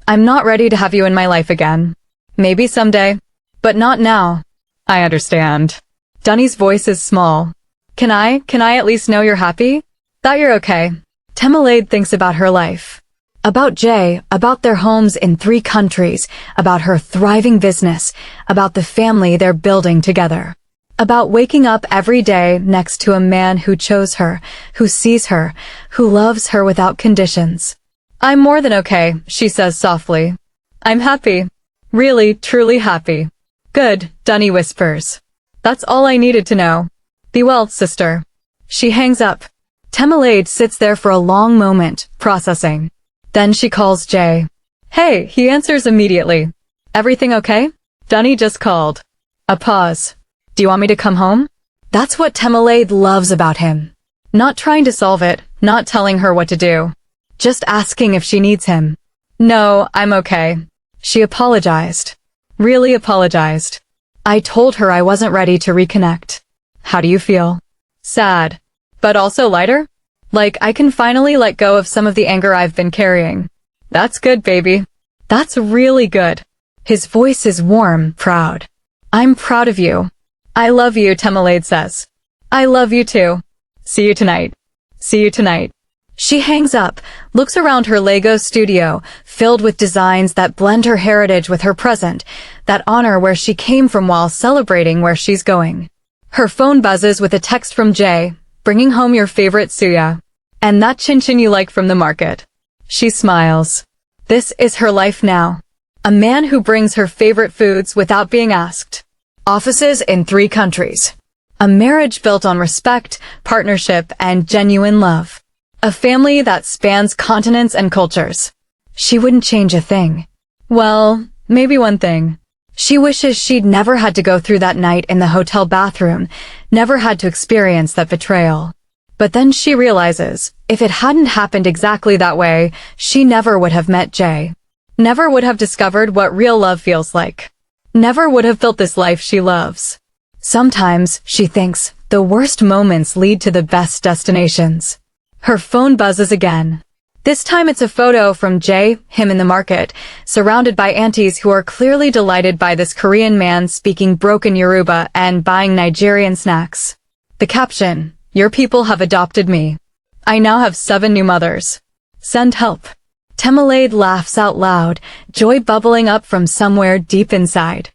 I'm not ready to have you in my life again. Maybe someday. But not now. I understand. Dunni's voice is small. Can I at least know you're happy? That you're okay. Temilade thinks about her life. About Jae, about their homes in 3 countries, about her thriving business, about the family they're building together. About waking up every day next to a man who chose her, who sees her, who loves her without conditions. I'm more than okay, she says softly. I'm happy. Really, truly happy. Good, Dunni whispers. That's all I needed to know. Be well, sister. She hangs up. Temilade sits there for a long moment, processing. Then she calls Jae. Hey, he answers immediately. Everything okay? Dunni just called. A pause. Do you want me to come home? That's what Temilade loves about him. Not trying to solve it, not telling her what to do. Just asking if she needs him. No, I'm okay. She apologized. Really apologized. I told her I wasn't ready to reconnect. How do you feel? Sad. But also lighter? Like I can finally let go of some of the anger I've been carrying. That's good, baby. That's really good. His voice is warm, proud. I'm proud of you. I love you, Temilade says. I love you too. See you tonight. See you tonight. She hangs up, looks around her Lego studio, filled with designs that blend her heritage with her present, that honor where she came from while celebrating where she's going. Her phone buzzes with a text from Jae, bringing home your favorite suya. And that chin-chin you like from the market. She smiles. This is her life now. A man who brings her favorite foods without being asked. Offices in 3 countries. A marriage built on respect, partnership, and genuine love. A family that spans continents and cultures. She wouldn't change a thing. Well, maybe one thing. She wishes she'd never had to go through that night in the hotel bathroom, never had to experience that betrayal. But then she realizes, if it hadn't happened exactly that way, she never would have met Jae. Never would have discovered what real love feels like. Never would have built this life she loves. Sometimes, she thinks, the worst moments lead to the best destinations. Her phone buzzes again. This time it's a photo from Jae, him in the market, surrounded by aunties who are clearly delighted by this Korean man speaking broken Yoruba and buying Nigerian snacks. The caption, "Your people have adopted me. I now have 7 new mothers. Send help." Temilade laughs out loud, joy bubbling up from somewhere deep inside.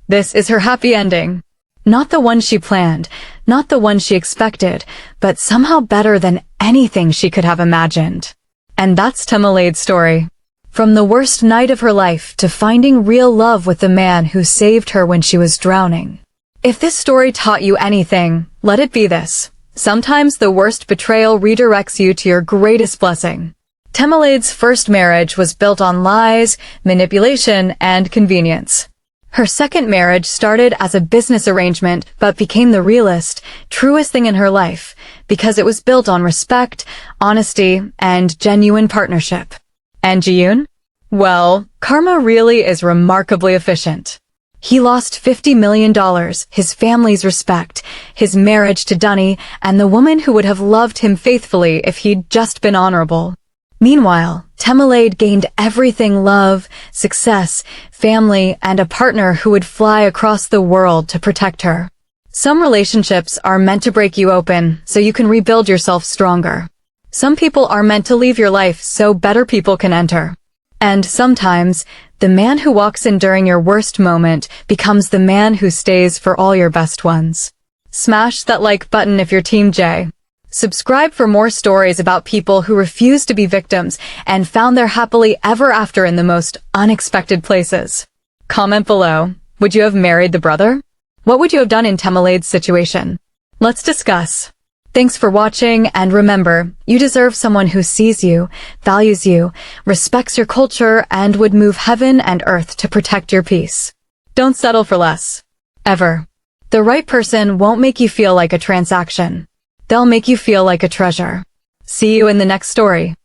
This is her happy ending. Not the one she planned, not the one she expected, but somehow better than anything she could have imagined. And that's Temilade's story. From the worst night of her life to finding real love with the man who saved her when she was drowning. If this story taught you anything, let it be this. Sometimes the worst betrayal redirects you to your greatest blessing. Temilade's first marriage was built on lies, manipulation, and convenience. Her second marriage started as a business arrangement but became the realest, truest thing in her life, because it was built on respect, honesty, and genuine partnership. And Ji-yoon? Well, karma really is remarkably efficient. He lost $50 million, his family's respect, his marriage to Dunni, and the woman who would have loved him faithfully if he'd just been honorable. Meanwhile, Temilade gained everything: love, success, family, and a partner who would fly across the world to protect her. Some relationships are meant to break you open so you can rebuild yourself stronger. Some people are meant to leave your life so better people can enter. And sometimes, the man who walks in during your worst moment becomes the man who stays for all your best ones. Smash that like button if you're Team Jae. Subscribe for more stories about people who refused to be victims and found their happily ever after in the most unexpected places. Comment below. Would you have married the brother? What would you have done in Temilade's situation? Let's discuss. Thanks for watching, and remember, you deserve someone who sees you, values you, respects your culture, and would move heaven and earth to protect your peace. Don't settle for less. Ever. The right person won't make you feel like a transaction. They'll make you feel like a treasure. See you in the next story.